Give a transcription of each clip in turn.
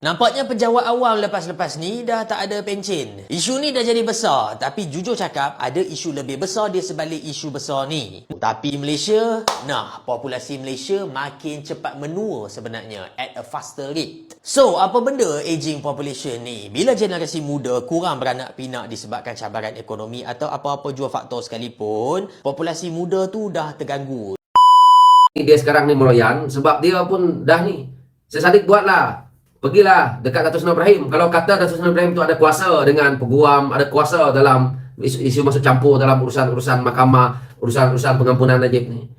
Nampaknya pejabat awam lepas-lepas ni dah tak ada pencen. Isu ni dah jadi besar, tapi jujur cakap ada isu lebih besar di sebalik isu besar ni. Tapi Malaysia, populasi Malaysia makin cepat menua sebenarnya at a faster rate. So, apa benda aging population ni? Bila generasi muda kurang beranak pinak disebabkan cabaran ekonomi atau apa-apa jua faktor sekalipun, populasi muda tu dah terganggu. Dia sekarang ni meloyan sebab dia pun dah ni. Syed Saddiq buatlah. Pergilah dekat Datuk Seri Ibrahim. Kalau kata Datuk Seri Ibrahim tu ada kuasa dengan peguam, ada kuasa dalam isu masuk campur dalam urusan-urusan mahkamah, urusan-urusan pengampunan Najib ni.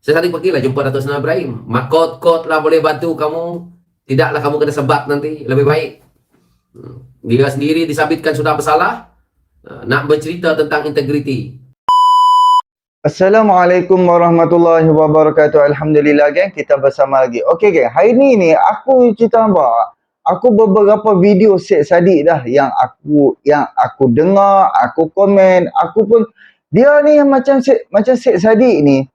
Syed Saddiq pergilah jumpa Datuk Seri Ibrahim. Kot lah boleh bantu kamu. Tidaklah kamu kena sebat nanti. Lebih baik. Dia sendiri disabitkan sudah bersalah. Nak bercerita tentang integriti. Assalamualaikum warahmatullahi wabarakatuh. Alhamdulillah geng, kita bersama lagi. Okey geng, hari ni aku cerita apa? Aku beberapa video Syed Saddiq dah yang aku dengar, aku komen, aku pun dia ni macam Syed Saddiq ni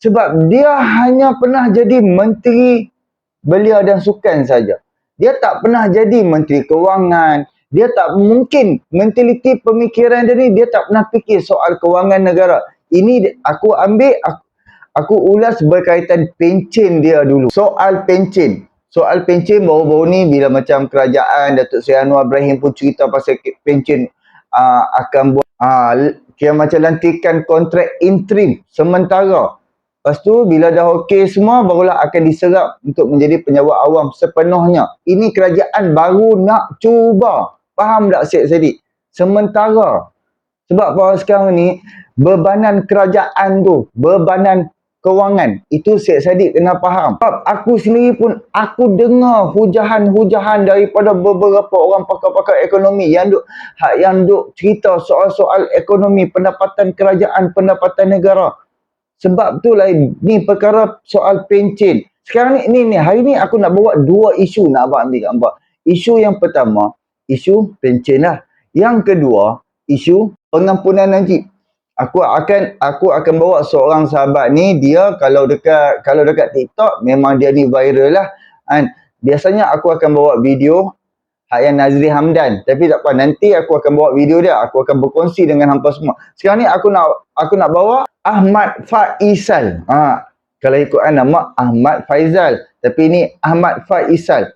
sebab dia hanya pernah jadi menteri belia dan sukan saja. Dia tak pernah jadi menteri kewangan. Dia tak mungkin mentaliti pemikiran dia ni, dia tak pernah fikir soal kewangan negara. Ini aku ambil, aku ulas berkaitan pencen dia dulu. Soal pencen baru-baru ni bila macam kerajaan Datuk Seri Anwar Ibrahim pun cerita pasal pencen akan buat kira macam lantikan kontrak interim sementara. Lepas tu bila dah okey semua barulah akan diserap untuk menjadi penjawat awam sepenuhnya. Ini kerajaan baru nak cuba. Faham tak Syed Saddiq? Sementara. Sebab bahawa sekarang ni bebanan kerajaan tu, bebanan kewangan, itu Syed Saddiq kena faham. Sebab aku sendiri pun aku dengar hujahan-hujahan daripada beberapa orang pakar-pakar ekonomi yang duk cerita soal-soal ekonomi, pendapatan kerajaan, pendapatan negara. Sebab tu lah ni perkara soal pencen. Sekarang ni hari ni aku nak bawa dua isu nak abang ambil gambar. Isu yang pertama, isu pencen lah. Yang kedua, isu pengampunan Najib. Aku akan bawa seorang sahabat ni, dia kalau dekat TikTok memang dia ni viral lah. Kan? Biasanya aku akan bawa video yang Nazri Hamdan, tapi tak apa, nanti aku akan bawa video dia, aku akan berkongsi dengan hampa semua. Sekarang ni aku nak bawa Ahmad Faisal. Kalau ikut nama Ahmad Faizal, tapi ni Ahmad Faisal.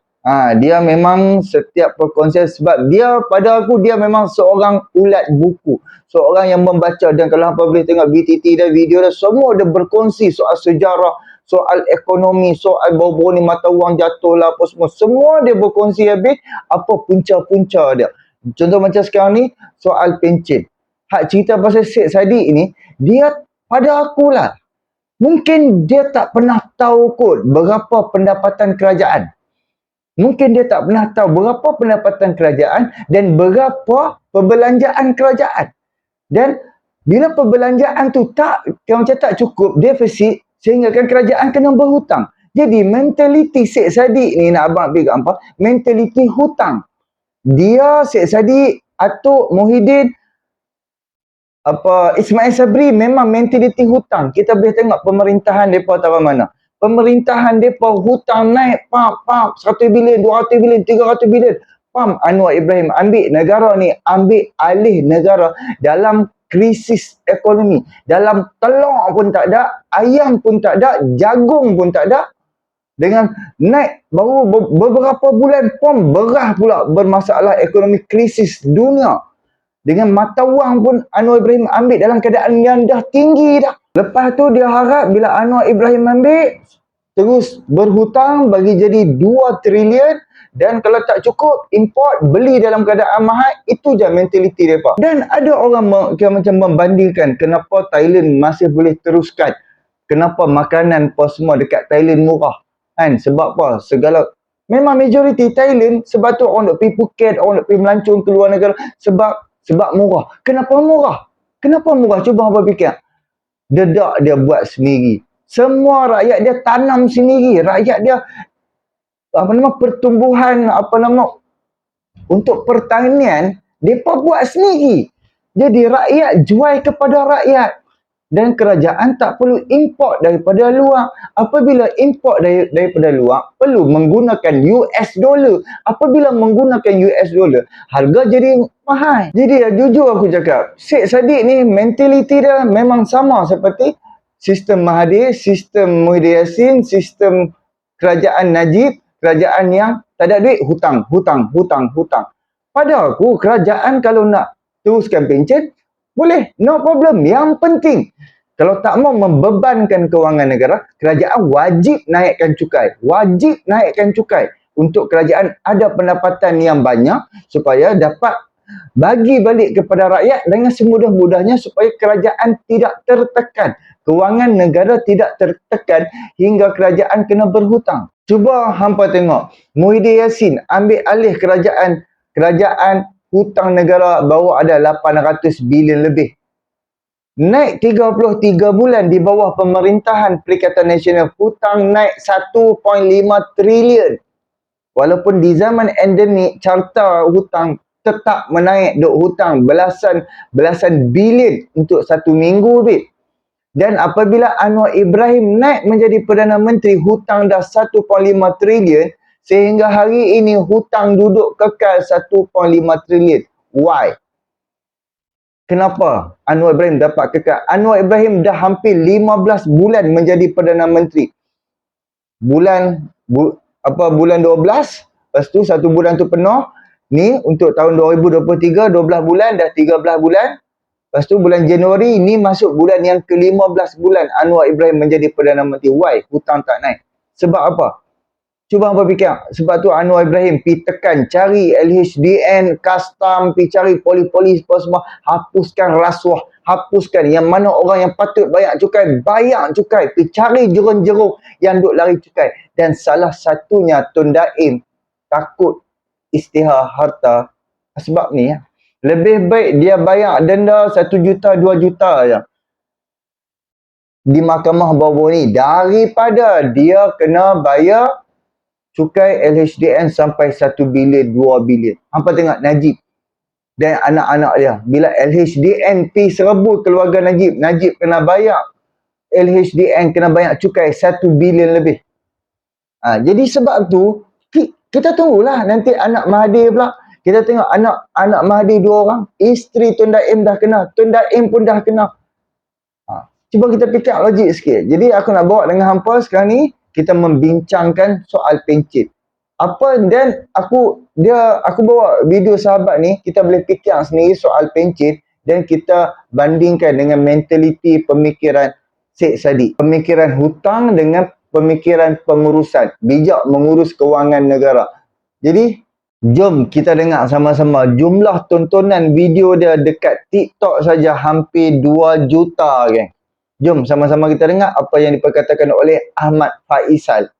Dia memang setiap perkongsian sebab dia pada aku dia memang seorang ulat buku, seorang yang membaca, dan kalau hampa boleh tengok BTT dan video dia semua dia berkongsi soal sejarah, soal ekonomi, soal baru-baru ni mata wang jatuh lah apa semua dia berkongsi habis apa punca-punca dia. Contoh macam sekarang ni soal pencen. Hak cerita pasal Syed Saddiq ni, dia pada akulah mungkin dia tak pernah tahu kot berapa pendapatan kerajaan. Mungkin dia tak pernah tahu berapa pendapatan kerajaan dan berapa perbelanjaan kerajaan. Dan bila perbelanjaan tu macam tak cukup, defisit, sehingga kan kerajaan kena berhutang. Jadi mentaliti Syed Saddiq ni nak abang ambil apa? Mentaliti hutang. Dia Syed Saddiq, Atuk Muhyiddin, Ismail Sabri memang mentaliti hutang. Kita boleh tengok pemerintahan depa tahu mana. Pemerintahan depa hutang naik 100 bilion, 200 bilion, 300 bilion. Anwar Ibrahim ambil negara ni, ambil alih negara dalam krisis ekonomi. Dalam telur pun tak ada, ayam pun tak ada, jagung pun tak ada. Dengan naik baru beberapa bulan beras pula bermasalah ekonomi, krisis dunia. Dengan mata wang pun Anwar Ibrahim ambil dalam keadaan yang dah tinggi dah. Lepas tu dia harap bila Anwar Ibrahim ambil, terus berhutang bagi jadi 2 trilion. Dan kalau tak cukup, import, beli dalam keadaan mahal. Itu je mentaliti mereka. Dan ada orang macam membandingkan kenapa Thailand masih boleh teruskan. Kenapa makanan apa semua dekat Thailand murah. Kan? Sebab apa? Memang majoriti Thailand, sebab tu orang nak pergi Phuket, orang nak pergi melancong ke luar negara. Sebab murah. Kenapa murah? Kenapa murah? Cuba apa fikir. Dedak dia buat sendiri. Semua rakyat dia tanam sendiri. Rakyat dia pertumbuhan untuk pertanian depa buat sendiri. Jadi rakyat jual kepada rakyat. dan kerajaan tak perlu import daripada luar. Apabila import daripada luar, perlu menggunakan US dollar. Apabila menggunakan US dollar, harga jadi mahal. Jadi jujur aku cakap, Syed Saddiq ni mentaliti dia memang sama seperti sistem Mahathir, sistem Muhyiddin Yassin, sistem kerajaan Najib, kerajaan yang tak ada duit, hutang. Pada aku, kerajaan kalau nak teruskan pencen, boleh, no problem. Yang penting, kalau tak mau membebankan kewangan negara, kerajaan wajib naikkan cukai. Wajib naikkan cukai untuk kerajaan ada pendapatan yang banyak supaya dapat bagi balik kepada rakyat dengan semudah-mudahnya supaya kerajaan tidak tertekan. Kewangan negara tidak tertekan hingga kerajaan kena berhutang. Cuba hampa tengok, Muhyiddin Yassin ambil alih kerajaan hutang negara baru ada 800 bilion lebih. Naik 33 bulan di bawah pemerintahan Perikatan Nasional, hutang naik 1.5 trilion. Walaupun di zaman endemik, carta hutang tetap menaik duk hutang belasan bilion untuk satu minggu lebih. Dan apabila Anwar Ibrahim naik menjadi Perdana Menteri, hutang dah 1.5 trilion, sehingga hari ini hutang duduk kekal 1.5 trilion. Why? Kenapa Anwar Ibrahim dapat kekal? Anwar Ibrahim dah hampir 15 bulan menjadi Perdana Menteri. Bulan 12, lepas tu satu bulan tu penuh. Ni untuk tahun 2023, 12 bulan, dah 13 bulan. Lepas tu bulan Januari, ni masuk bulan yang ke-15 bulan Anwar Ibrahim menjadi Perdana Menteri. Why? Hutang tak naik. Sebab apa? Cuba hampa fikir. Sebab tu Anwar Ibrahim pergi tekan, cari LHDN, custom, pergi cari poli-poli semua. Hapuskan rasuah. Hapuskan yang mana orang yang patut bayar cukai. Pergi cari jerung-jerung yang duk lari cukai. Dan salah satunya Tun Daim takut isytihar harta. Sebab ni ya. Lebih baik dia bayar denda 1 juta, 2 juta je di mahkamah bawah ni daripada dia kena bayar cukai LHDN sampai 1 bilion, 2 bilion. Hampa tengok Najib dan anak-anak dia. Bila LHDN pi serbu keluarga Najib, Najib kena bayar LHDN, kena bayar cukai 1 bilion lebih. Jadi sebab tu kita tunggulah nanti anak Mahathir pula. Kita tengok anak Mahathir 2 orang. Isteri Tun Daim dah kena. Tun Daim pun dah kena. Cuba kita fikir logik sikit. Jadi aku nak bawa dengan hampa sekarang ni, kita membincangkan soal pencen. Dan aku bawa video sahabat ni, kita boleh fikir sendiri soal pencen dan kita bandingkan dengan mentaliti pemikiran Syed Saddiq. Pemikiran hutang dengan pemikiran pengurusan. Bijak mengurus kewangan negara. Jadi, jom kita dengar sama-sama. Jumlah tontonan video dia dekat TikTok saja hampir 2 juta, geng. Jom sama-sama kita dengar apa yang diperkatakan oleh Ahmad Faisal.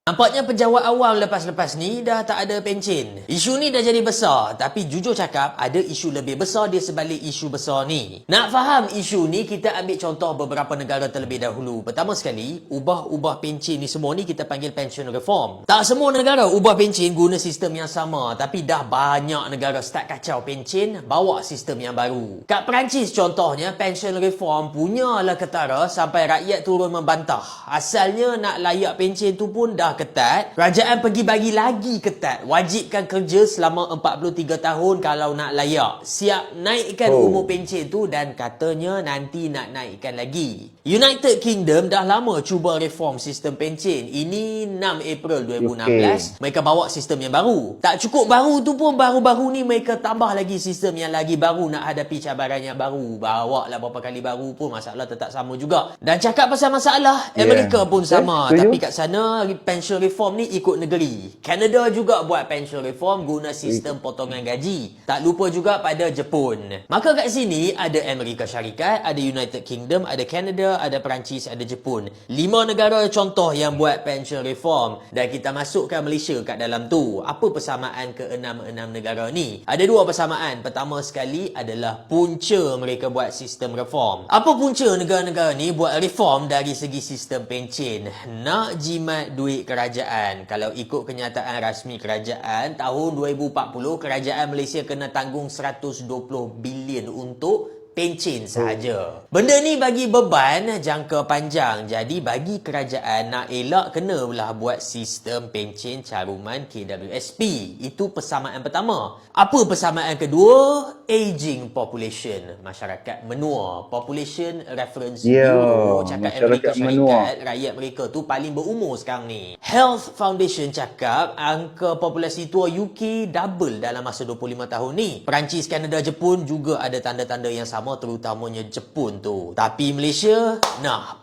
Nampaknya pejabat awam lepas-lepas ni dah tak ada pencen. Isu ni dah jadi besar, tapi jujur cakap ada isu lebih besar di sebalik isu besar ni. Nak faham isu ni, kita ambil contoh beberapa negara terlebih dahulu. Pertama sekali, ubah pencen ni semua ni kita panggil pension reform. Tak semua negara ubah pencen guna sistem yang sama, tapi dah banyak negara start kacau pencen, bawa sistem yang baru. Kat Perancis contohnya, pension reform punyalah ketara sampai rakyat turun membantah. Asalnya nak layak pencen tu pun dah ketat, kerajaan pergi bagi lagi ketat. Wajibkan kerja selama 43 tahun kalau nak layak. Siap naikkan umur pencen tu dan katanya nanti nak naikkan lagi. United Kingdom dah lama cuba reform sistem pencen. Ini 6 April 2016. Mereka bawa sistem yang baru. Tak cukup baru tu pun, baru-baru ni mereka tambah lagi sistem yang lagi baru nak hadapi cabaran yang baru. Bawa lah berapa kali baru pun masalah tetap sama juga. Dan cakap pasal masalah, Amerika pun sama. Tapi kat sana pension reform ni ikut negeri. Canada juga buat pension reform guna sistem potongan gaji. Tak lupa juga pada Jepun. Maka kat sini ada Amerika Syarikat, ada United Kingdom, ada Canada, ada Perancis, ada Jepun. 5 negara contoh yang buat pension reform. Dan kita masukkan Malaysia kat dalam tu. Apa persamaan ke-6 negara ni? Ada 2 persamaan. Pertama sekali adalah punca mereka buat sistem reform. Apa punca negara-negara ni buat reform dari segi sistem pencen? Nak jimat duit kerajaan. Kalau ikut kenyataan rasmi kerajaan, tahun 2040 kerajaan Malaysia kena tanggung 120 bilion untuk pencen sahaja. Benda ni bagi beban jangka panjang. Jadi bagi kerajaan nak elak kenalah buat sistem pencen caruman KWSP. Itu persamaan pertama. Apa persamaan kedua? Aging population. Masyarakat menua. Population Reference Bureau cakap Amerika Syarikat, rakyat mereka tu paling berumur sekarang ni. Health Foundation cakap angka populasi tua UK double dalam masa 25 tahun ni. Perancis, Kanada, Jepun juga ada tanda-tanda yang sama, terutamanya Jepun tu. Tapi Malaysia,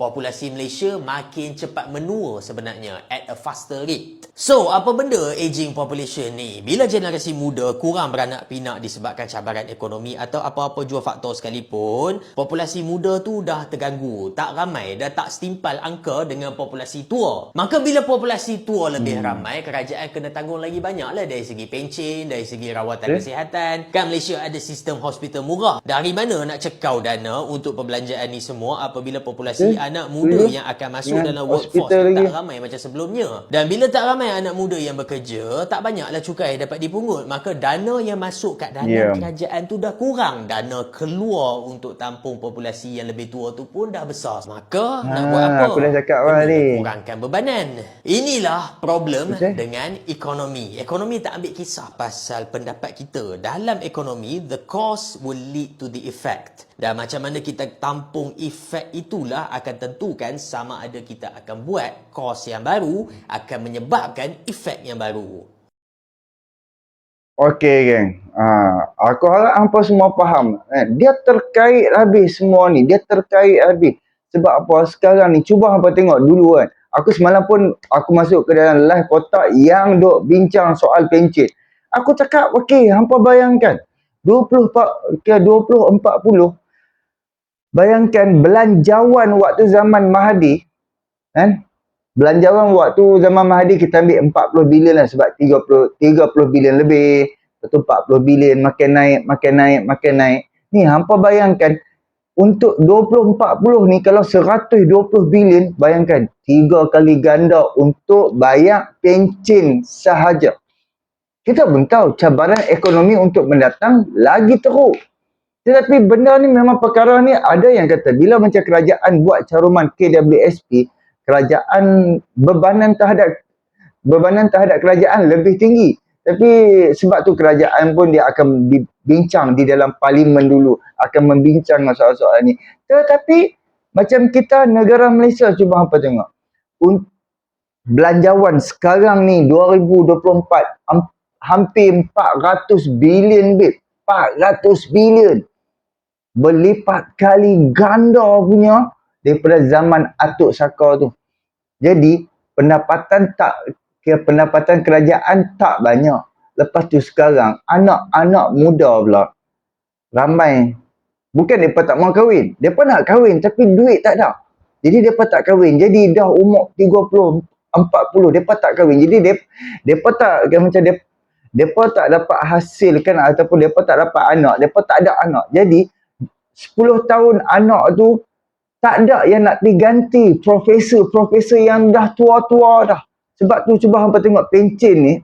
populasi Malaysia makin cepat menua sebenarnya at a faster rate. So, apa benda aging population ni? Bila generasi muda kurang beranak pinak disebabkan cabaran ekonomi atau apa-apa jua faktor sekalipun, populasi muda tu dah terganggu. Tak ramai, dah tak setimpal angka dengan populasi tua. Maka bila populasi tua lebih ramai, kerajaan kena tanggung lagi banyak lah dari segi pencen, dari segi rawatan kesihatan. Kan Malaysia ada sistem hospital murah. Dari mana nak cekau dana untuk perbelanjaan ni semua apabila populasi anak muda yang akan masuk dalam workforce tak ramai macam sebelumnya. Dan bila tak ramai anak muda yang bekerja, tak banyaklah cukai dapat dipungut. Maka dana yang masuk kat dalam kerajaan tu dah kurang. Dana keluar untuk tampung populasi yang lebih tua tu pun dah besar. Maka nak buat apa? Aku dah cakap Kurangkan bebanan. Inilah problem dengan ekonomi. Ekonomi tak ambil kisah pasal pendapat kita. Dalam ekonomi, the cause will lead to the effect. Dan macam mana kita tampung efek itulah akan tentukan sama ada kita akan buat cause yang baru akan menyebabkan efek yang baru. Okey, geng. Aku harap hampa semua faham. Dia terkait habis semua ni. Dia terkait habis. Sebab apa? Sekarang ni, cuba hampa tengok dulu kan. Aku semalam pun, aku masuk ke dalam live kotak yang duk bincang soal pencen. Aku cakap, okey, hampa bayangkan. 2040, bayangkan belanjawan waktu zaman Mahathir, kan? Belanjawan waktu zaman Mahathir kita ambil 40 bilion lah sebab 30 bilion lebih, lepas tu 40 bilion makin naik. Ni hampa bayangkan untuk 2040 ni kalau 120 bilion, bayangkan 3 kali ganda untuk bayar pencen sahaja. Kita pun tahu cabaran ekonomi untuk mendatang lagi teruk. Tetapi benda ni memang perkara ni ada yang kata bila macam kerajaan buat caruman KWSP, kerajaan bebanan terhadap kerajaan lebih tinggi. Tapi sebab tu kerajaan pun dia akan bincang di dalam parlimen dulu, akan membincang soal-soal ni. Tetapi macam kita negara Malaysia, cuba hampa tengok. Belanjawan sekarang ni 2024 hampir 400 bilion babe. 400 bilion. Berlipat kali ganda punya daripada zaman Atuk Saka tu. Jadi pendapatan kerajaan tak banyak. Lepas tu sekarang anak-anak muda pula ramai. Bukan mereka tak mau kahwin. Mereka nak kahwin tapi duit tak ada. Jadi mereka tak kahwin. Jadi dah umur 30, 40 mereka tak kahwin. Jadi mereka tak macam mereka tak dapat hasilkan ataupun mereka tak dapat anak. Mereka tak ada anak. Jadi 10 tahun anak tu tak ada yang nak diganti profesor yang dah tua-tua dah. Sebab tu cuba hampa tengok pencen ni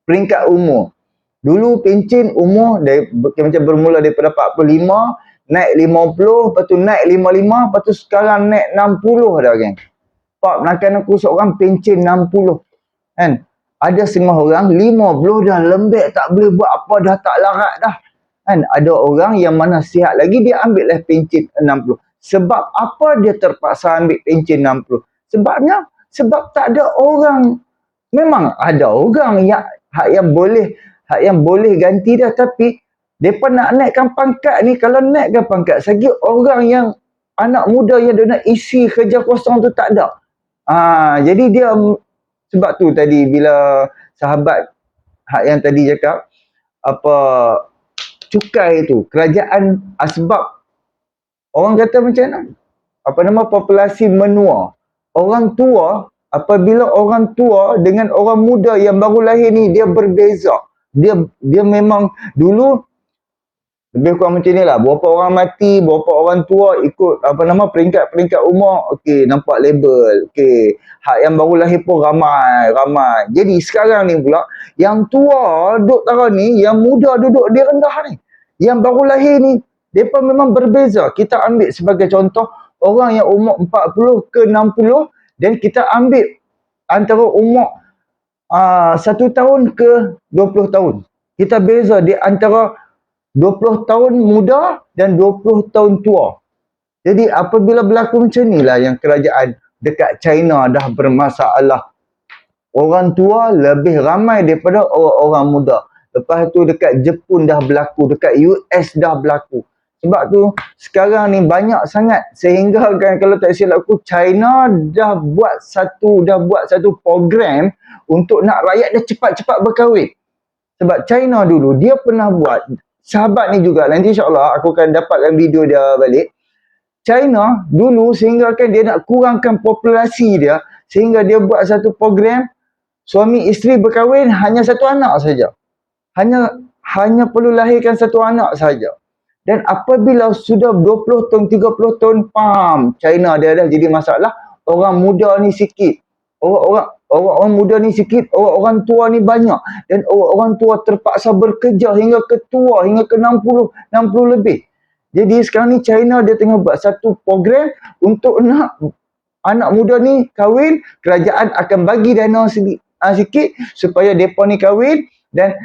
peringkat umur. Dulu pencen umur macam bermula daripada 45, naik 50, lepas tu naik 55, lepas tu sekarang naik 60 dah geng. Pak menakan aku seorang pencen 60. Kan? Ada setengah orang 50 dah lembek, tak boleh buat apa, dah tak larat dah. Kan? Ada orang yang mana sihat lagi, dia ambil lah pencen 60. Sebab apa dia terpaksa ambil pencen 60? Sebab tak ada orang. Memang ada orang yang boleh ganti dah, tapi mereka nak naikkan pangkat ni, kalau naikkan pangkat segi orang yang anak muda yang dia nak isi kerja kosong tu tak ada. Jadi dia, sebab tu tadi bila sahabat yang tadi cakap apa cukai tu kerajaan sebab orang kata macam mana populasi menua. Orang tua, apabila orang tua dengan orang muda yang baru lahir ni dia berbeza. Dia memang dulu lebih kurang macam ni lah. Berapa orang mati, berapa orang tua ikut peringkat umur. Okey, nampak label. Okey, hak yang baru lahir pun ramai. Jadi sekarang ni pula yang tua duduk taruh ni, yang muda duduk di rendah ni. Yang baru lahir ni Mereka memang berbeza. Kita ambil sebagai contoh orang yang umur 40 ke 60 dan kita ambil antara umur 1 tahun ke 20 tahun. Kita beza di antara 20 tahun muda dan 20 tahun tua. Jadi apabila berlaku macam inilah yang kerajaan dekat China dah bermasalah. Orang tua lebih ramai daripada orang-orang muda. Lepas tu dekat Jepun dah berlaku, dekat US dah berlaku. Sebab tu sekarang ni banyak sangat sehingga kan kalau tak silap aku China dah buat satu program untuk nak rakyat dia cepat-cepat berkahwin. Sebab China dulu dia pernah buat, sahabat ni juga nanti insya-Allah aku akan dapatkan video dia balik. China dulu sehingga kan dia nak kurangkan populasi dia sehingga dia buat satu program suami isteri berkahwin hanya satu anak saja. Hanya perlu lahirkan satu anak saja. Dan apabila sudah 20 tahun, 30 tahun, China dia dah jadi masalah. Orang muda ni sikit. Orang muda ni sikit, orang tua ni banyak. Dan orang tua terpaksa bekerja hingga ke tua, hingga ke 60 lebih. Jadi sekarang ni China dia tengah buat satu program untuk nak anak muda ni kahwin, kerajaan akan bagi dana sikit supaya mereka ni kahwin dan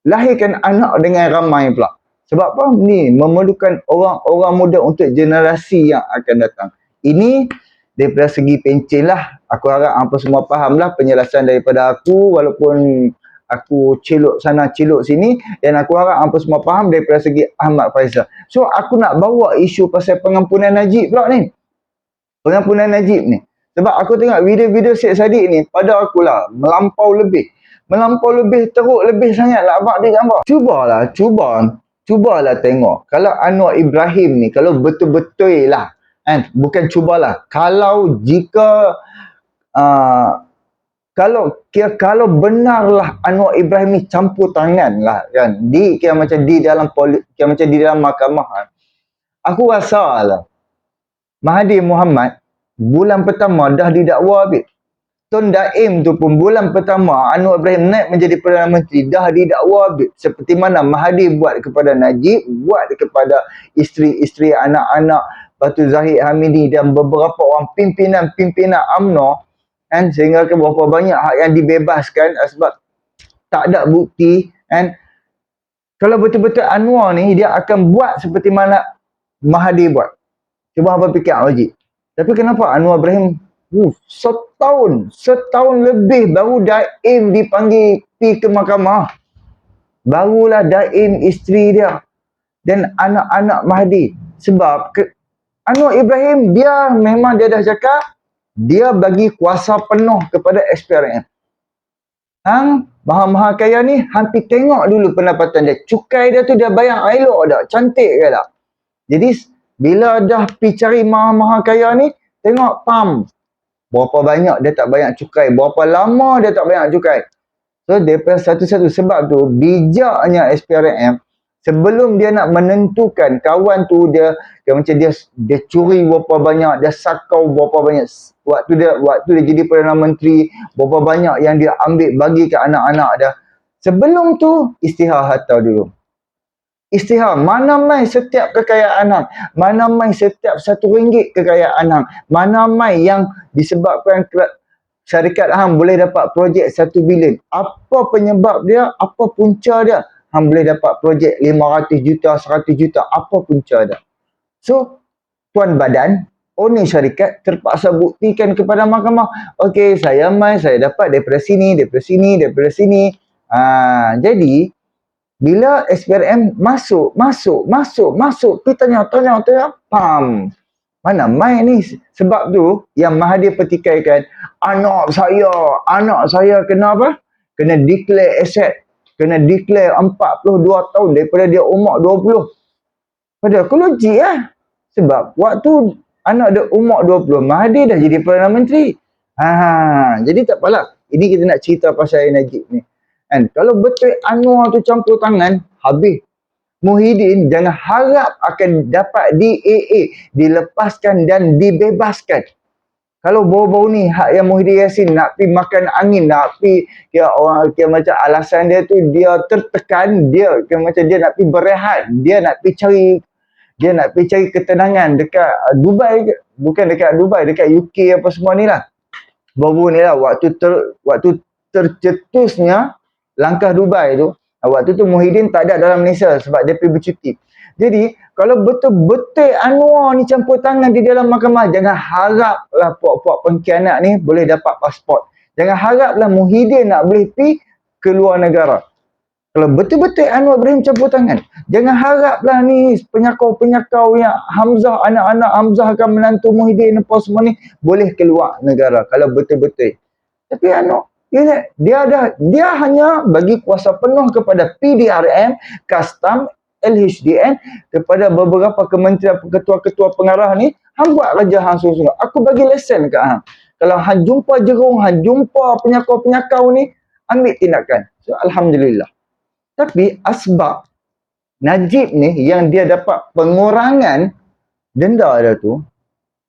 lahirkan anak dengan ramai pula. Sebab apa? Ni memerlukan orang-orang muda untuk generasi yang akan datang. Ini daripada segi pencen lah. Aku harap hampa semua faham lah penjelasan daripada aku walaupun aku celok sana celok sini dan aku harap hampa semua faham daripada segi Ahmad Faizal. So aku nak bawa isu pasal pengampunan Najib pula ni. Pengampunan Najib ni. Sebab aku tengok video-video Syed Saddiq ni pada akulah melampau lebih teruk lebih sangat lah abang dia gambar. Cubalah tengok. Kalau Anwar Ibrahim ni kalau betul-betul lah kan, bukan cubalah. Kalau jika kalau benarlah Anwar Ibrahim ni campur tangan lah kan kira macam di dalam mahkamah kan. Aku rasa lah Mahathir Mohamad bulan pertama dah didakwa habis. Tun Daim tu pun bulan pertama Anwar Ibrahim naik menjadi Perdana Menteri dah didakwa habis. Seperti mana Mahathir buat kepada Najib, buat kepada isteri-isteri, anak-anak Batu Zahid Hamidi dan beberapa orang pimpinan UMNO kan, sehingga ke berapa banyak hak yang dibebaskan sebab tak ada bukti kan. Kalau betul-betul Anwar ni dia akan buat seperti mana Mahathir buat. Cuba apa fikir logik. Tapi kenapa Anwar Ibrahim setahun lebih baru Daim dipanggil pergi ke mahkamah. Barulah Daim isteri dia dan anak-anak Mahathir. Sebab Anwar Ibrahim dia memang dia dah cakap dia bagi kuasa penuh kepada SPRM. Hang maha-maha kaya ni hampir tengok dulu pendapatan dia. Cukai dia tu dia bayar elok tak? Cantik ke tak? Jadi bila dah pergi cari maha-maha kaya ni tengok berapa banyak dia tak bayar cukai, berapa lama dia tak bayar cukai. So daripada satu-satu sebab tu bijaknya SPRM sebelum dia nak menentukan kawan tu dia macam dia curi berapa banyak, dia sakau berapa banyak waktu dia jadi Perdana Menteri, berapa banyak yang dia ambil bagi ke anak-anak dia. Sebelum tu istihar harta dulu. Istihar, mana mai setiap kekayaan hang, mana mai setiap RM1 kekayaan hang, mana mai yang disebabkan syarikat hang boleh dapat projek 1 bilion. Apa penyebab dia, apa punca dia? Hang boleh dapat projek 500 juta, 100 juta, apa punca dia? So, tuan badan, owner syarikat terpaksa buktikan kepada mahkamah, okey, saya dapat daripada sini. Jadi, bila SPRM masuk, kita tanya, mana mai ni? Sebab tu, yang Mahathir petikaikan, anak saya kena apa? Kena declare asset, kena declare 42 tahun daripada dia umur 20. Padahal aku logik lah. Sebab waktu anak dia umur 20, Mahathir dah jadi Perdana Menteri. Jadi tak apalah. Ini kita nak cerita pasal Najib ni. Kan? Kalau betul Anwar tu campur tangan, habis. Muhyiddin jangan harap akan dapat DAA, dilepaskan dan dibebaskan. Kalau baru-baru ni hak yang Muhyiddin Yassin nak pergi makan angin, nak pergi kira macam alasan dia tu dia tertekan, dia kira macam dia nak pergi berehat, dia nak pergi cari Dia nak pergi cari ketenangan dekat Dubai, bukan dekat Dubai, dekat UK apa semua ni lah. Baru ni lah waktu tercetusnya langkah Dubai tu. Waktu tu Muhyiddin tak ada dalam Malaysia sebab dia pergi bercuti. Jadi kalau betul-betul Anwar ni campur tangan di dalam mahkamah, jangan haraplah puak-puak pengkhianat ni boleh dapat pasport. Jangan haraplah Muhyiddin nak boleh pergi ke luar negara. Kalau betul-betul Anwar Ibrahim campur tangan, jangan haraplah ni penyakau-penyakau yang Hamzah, anak-anak Hamzah akan menantu Muhyiddin apa semua ni boleh keluar negara kalau betul-betul. Tapi Anwar dia hanya bagi kuasa penuh kepada PDRM, Custom, LHDN, kepada beberapa kementerian, ketua-ketua pengarah ni, hang buat kerja hang sungguh-sungguh. Aku bagi lesen kat hang. Kalau hang jumpa jerung, hang jumpa penyakau-penyakau ni, ambil tindakan. So, alhamdulillah. Tapi asbab Najib ni yang dia dapat pengurangan denda dia tu,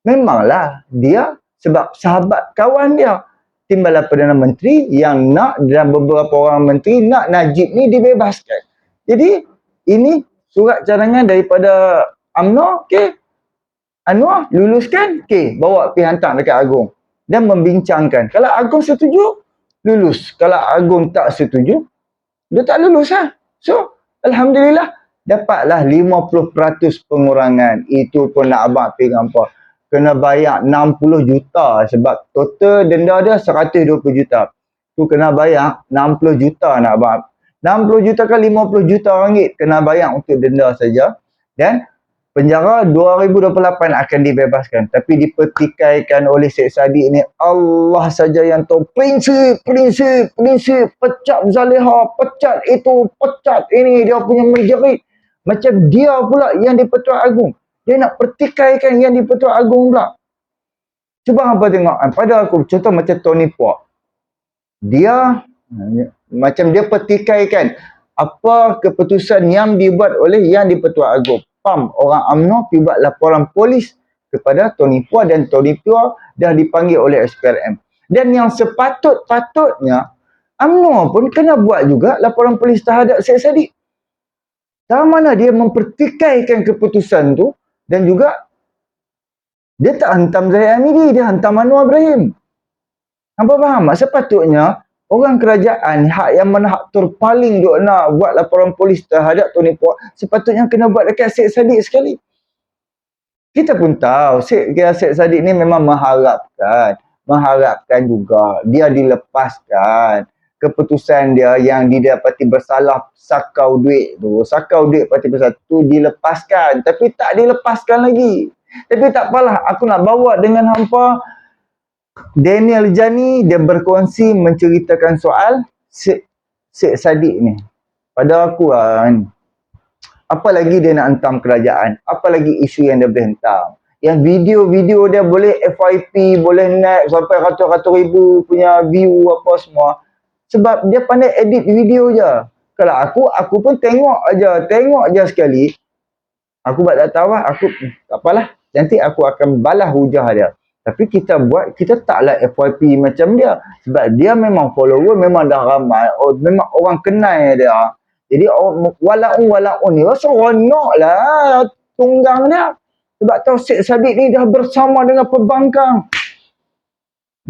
memanglah dia sebab sahabat kawan dia, Timbalan Perdana Menteri yang nak, dan beberapa orang menteri nak Najib ni dibebaskan. Jadi ini surat cadangan daripada UMNO, okey. Anwar luluskan, okey, bawa pergi hantar dekat Agong dan membincangkan. Kalau Agong setuju, lulus. Kalau Agong tak setuju, dia tak lulus lah. So, alhamdulillah dapatlah 50% pengurangan. Itu pun nak abang pergi apa? Kena bayar 60 juta sebab total denda dia 120 juta. Tu kena bayar 60 juta nak abang. 60 juta kan 50 juta ringgit kena bayar untuk denda saja. Dan penjara 2028 akan dibebaskan. Tapi dipertikaikan oleh Syed Saddiq ni, Allah saja yang tahu. Prinsip. Pecat Zaliha, pecat itu, pecat ini. Dia punya menjerit. Macam dia pula yang di-Pertuan Agong. Dia nak pertikaikan yang di-Pertuan Agong pula. Cuba hampa tengok. Pada aku, contoh macam Tony Puak. Dia, macam dia pertikaikan apa keputusan yang dibuat oleh yang di-Pertuan Agong. Orang UMNO pergi buat laporan polis kepada Tony Puak dan Tony Puak dah dipanggil oleh SPRM. Dan yang sepatut-patutnya UMNO pun kena buat juga laporan polis terhadap Syed Saddiq. Dalam mana dia mempertikaikan keputusan tu dan juga dia tak hantam Zahid Hamidi, dia hantam Anwar Ibrahim. Hampa faham tak? Sepatutnya orang kerajaan yang mana hak terpaling duk nak buat laporan polis terhadap Tony Puak, sepatutnya kena buat dekat Syed Saddiq sekali. Kita pun tahu Syed Saddiq ni memang mengharapkan juga dia dilepaskan. Keputusan dia yang didapati bersalah sakau duit parti Bersatu dilepaskan, tapi tak dilepaskan lagi. Tapi tak apalah, aku nak bawa dengan hampa Daniel Jani, dia berkongsi menceritakan soal Syed Saddiq ni. Pada aku apa lagi dia nak hentam kerajaan, apa lagi isu yang dia boleh hentam. Yang video-video dia boleh FYP, boleh naik sampai ratus-ratus ribu punya view apa semua. Sebab dia pandai edit video je. Kalau aku pun tengok je sekali. Aku buat tak tahu lah, tak apalah. Nanti aku akan balas hujah dia. Tapi kita taklah FYP macam dia. Sebab dia memang follower, memang dah ramai. Memang orang kenal dia. Jadi walaun ni rasa seronok lah tunggang dia. Sebab tahu Syed Saddiq ni dah bersama dengan pembangkang.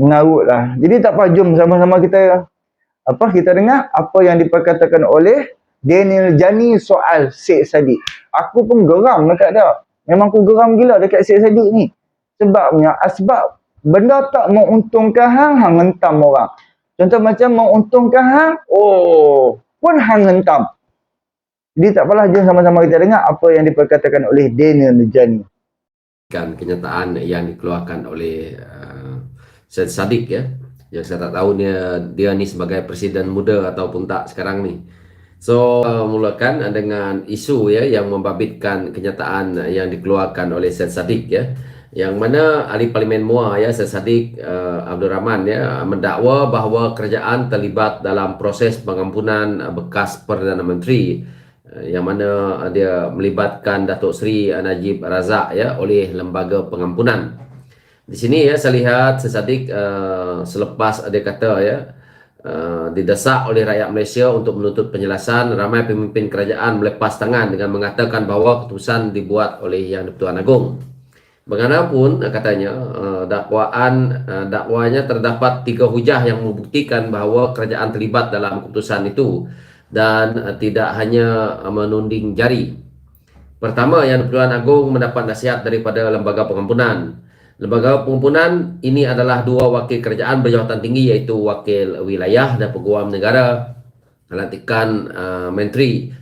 Mengarut lah. Jadi tak apa, jom sama-sama kita dengar apa yang diperkatakan oleh Daniel Jani soal Syed Saddiq. Aku pun geram dekat dia. Memang aku geram gila dekat Syed Saddiq ni. Sebabnya, asbab benda tak menguntungkan hang hentam orang. Contoh macam menguntungkan hang, pun hang hentam. Jadi tak apalah, jom sama-sama kita dengar apa yang diperkatakan oleh Daniel Jani. Kenyataan yang dikeluarkan oleh Syed Saddiq ya. Yang saya tak tahu dia ni sebagai presiden muda ataupun tak sekarang ni. So mulakan dengan isu ya yang membabitkan kenyataan yang dikeluarkan oleh Syed Saddiq ya, yang mana ahli parlimen MUA ya, Syed Saddiq Abdul Rahman ya, mendakwa bahawa kerajaan terlibat dalam proses pengampunan bekas Perdana Menteri, yang mana dia melibatkan Datuk Seri Najib Razak ya oleh lembaga pengampunan. Di sini ya saya lihat Syed Saddiq selepas dia kata ya didesak oleh rakyat Malaysia untuk menuntut penjelasan. Ramai pemimpin kerajaan melepas tangan dengan mengatakan bahawa keputusan dibuat oleh Yang di-Pertuan Agong. Bagaimanapun katanya dakwanya terdapat 3 hujah yang membuktikan bahawa kerajaan terlibat dalam keputusan itu dan tidak hanya menunding jari. Pertama, Yang di-Pertuan Agong mendapat nasihat daripada Lembaga Pengampunan. Lembaga Pengampunan ini adalah 2 wakil kerajaan berjawatan tinggi, iaitu Wakil Wilayah dan Peguam Negara, lantikan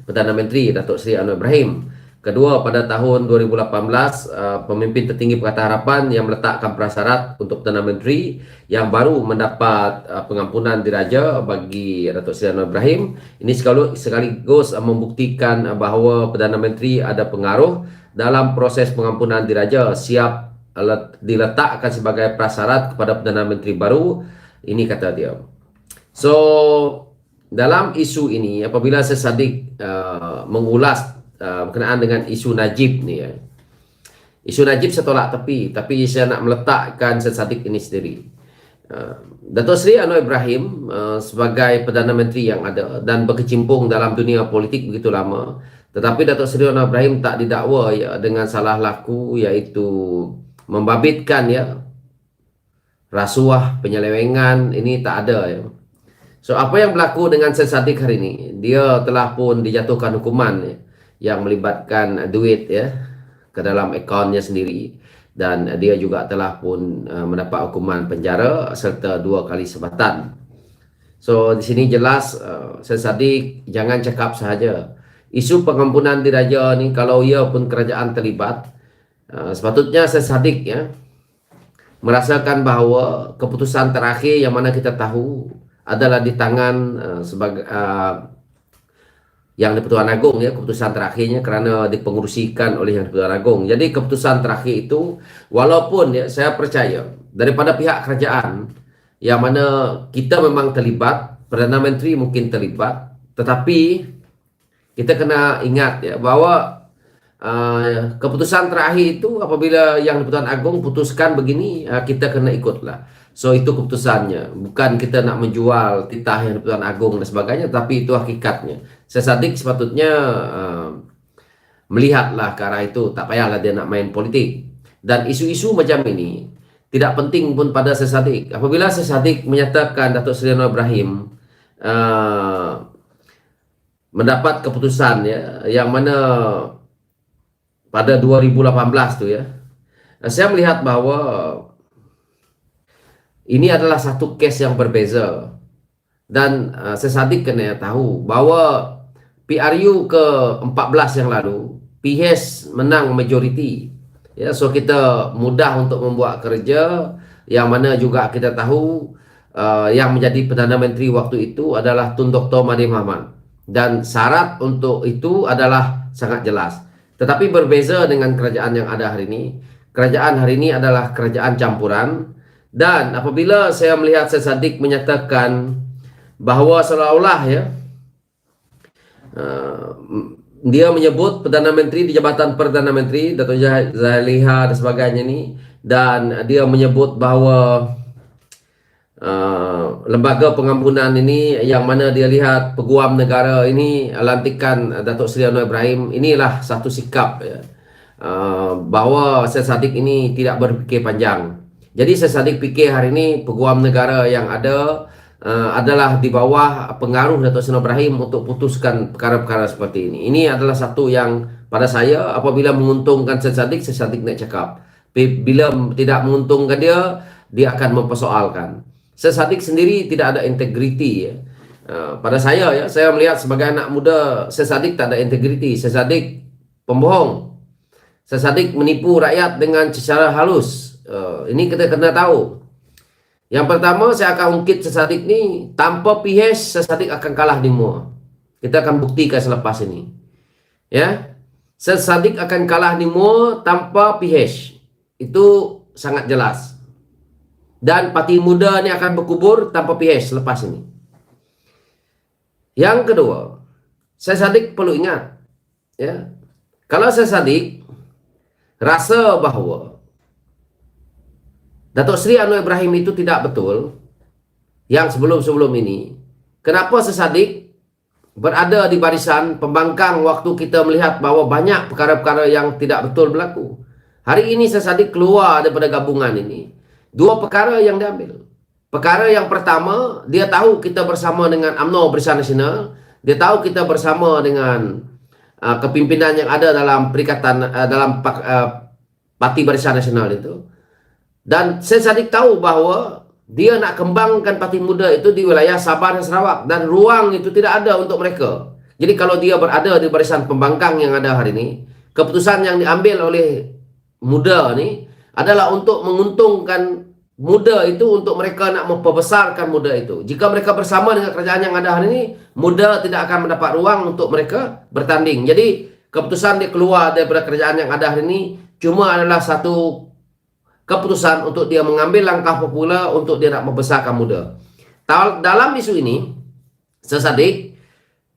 Perdana Menteri Datuk Seri Anwar Ibrahim. Kedua, pada tahun 2018, pemimpin tertinggi Pakatan Harapan yang meletakkan prasyarat untuk Perdana Menteri yang baru mendapat pengampunan diraja bagi Datuk Seri Anwar Ibrahim. Ini sekaligus membuktikan bahawa Perdana Menteri ada pengaruh dalam proses pengampunan diraja, siap diletakkan sebagai prasyarat kepada Perdana Menteri baru. Ini kata dia. So, dalam isu ini, apabila Sesadik mengulas berkenaan dengan isu Najib ni ya. Isu Najib saya tolak tapi saya nak meletakkan Sesadik ini sendiri. Datuk Seri Anwar Ibrahim sebagai Perdana Menteri yang ada dan berkecimpung dalam dunia politik begitu lama, tetapi Datuk Seri Anwar Ibrahim tak didakwa ya dengan salah laku, iaitu membabitkan ya rasuah, penyelewengan. Ini tak ada ya. So, apa yang berlaku dengan Sesadik hari ini? Dia telah pun dijatuhkan hukuman ya, yang melibatkan duit ya ke dalam akaunnya sendiri, dan dia juga telah pun mendapat hukuman penjara serta 2 kali sebatan. So, di sini jelas Sesadik jangan cakap sahaja. Isu pengampunan diraja ni, kalau ia pun kerajaan terlibat, sepatutnya Sesadik ya merasakan bahawa keputusan terakhir yang mana kita tahu adalah di tangan sebagai Yang di-Pertuan Agong ya, keputusan terakhirnya kerana dipengerusikan oleh Yang di-Pertuan Agong. Jadi keputusan terakhir itu, walaupun ya saya percaya daripada pihak kerajaan yang mana kita memang terlibat, Perdana Menteri mungkin terlibat, tetapi kita kena ingat ya bahawa keputusan terakhir itu apabila Yang di-Pertuan Agong putuskan begini, kita kena ikutlah. So, itu keputusannya. Bukan kita nak menjual titah Yang di-Pertuan Agong dan sebagainya, tapi itu hakikatnya. Sesadik sepatutnya melihatlah ke arah itu. Tak payahlah dia nak main politik. Dan isu-isu macam ini tidak penting pun pada Sesadik. Apabila Sesadik menyatakan Datuk Seri Anwar Ibrahim mendapat keputusan ya, yang mana pada 2018 tu ya, saya melihat bahawa ini adalah satu kes yang berbeza. Dan Sesadik kena tahu bahawa PRU ke-14 yang lalu, PH menang majoriti ya. So, kita mudah untuk membuat kerja, yang mana juga kita tahu yang menjadi Perdana Menteri waktu itu adalah Tun Dr. Mahathir Mohamad, dan syarat untuk itu adalah sangat jelas. Tetapi berbeza dengan kerajaan yang ada hari ini. Kerajaan hari ini adalah kerajaan campuran, dan apabila saya melihat Sesadik menyatakan bahawa seolah-olah ya dia menyebut Perdana Menteri di Jabatan Perdana Menteri Datuk Zaliha dan sebagainya ni, dan dia menyebut bahawa lembaga pengampunan ini yang mana dia lihat Peguam Negara ini lantikan Datuk Seri Anwar Ibrahim, inilah satu sikap ya, bahawa Sesadik ini tidak berfikir panjang. Jadi Sesadik fikir hari ini Peguam Negara yang ada adalah di bawah pengaruh Datuk Seri Anwar Ibrahim untuk putuskan perkara-perkara seperti ini. Ini adalah satu yang pada saya, apabila menguntungkan Sesadik, Sesadik nak cakap. Bila tidak menguntungkan dia, dia akan mempersoalkan. Sesadik sendiri tidak ada integriti ya. Pada saya ya, saya melihat sebagai anak muda, Sesadik tak ada integriti. Sesadik pembohong. Sesadik menipu rakyat dengan secara halus. Ini kita kena tahu. Yang pertama, saya akan ungkit Sesadik ni, tanpa PH Sesadik akan kalah di MUA. Kita akan buktikan selepas ini. Ya. Sesadik akan kalah di MUA tanpa PH. Itu sangat jelas. Dan parti muda ni akan berkubur tanpa PH selepas ini. Yang kedua, Sesadik perlu ingat ya, kalau Sesadik rasa bahawa Datuk Seri Anwar Ibrahim itu tidak betul, yang sebelum-sebelum ini, kenapa Sesadik berada di barisan pembangkang waktu kita melihat bahawa banyak perkara-perkara yang tidak betul berlaku. Hari ini Sesadik keluar daripada gabungan ini. Dua perkara yang diambil. Perkara yang pertama, dia tahu kita bersama dengan UMNO Barisan Nasional. Dia tahu kita bersama dengan kepimpinan yang ada dalam perikatan Parti Barisan Nasional itu. Dan Sesadik tahu bahawa dia nak kembangkan Parti Muda itu di wilayah Sabah dan Sarawak, dan ruang itu tidak ada untuk mereka. Jadi kalau dia berada di barisan pembangkang yang ada hari ini, keputusan yang diambil oleh Muda ni adalah untuk menguntungkan Muda itu, untuk mereka nak memperbesarkan Muda itu. Jika mereka bersama dengan kerajaan yang ada hari ini, Muda tidak akan mendapat ruang untuk mereka bertanding. Jadi keputusan dia keluar daripada kerajaan yang ada hari ini cuma adalah satu keputusan untuk dia mengambil langkah popular untuk dia nak membesarkan Muda. Dalam isu ini, Sesadik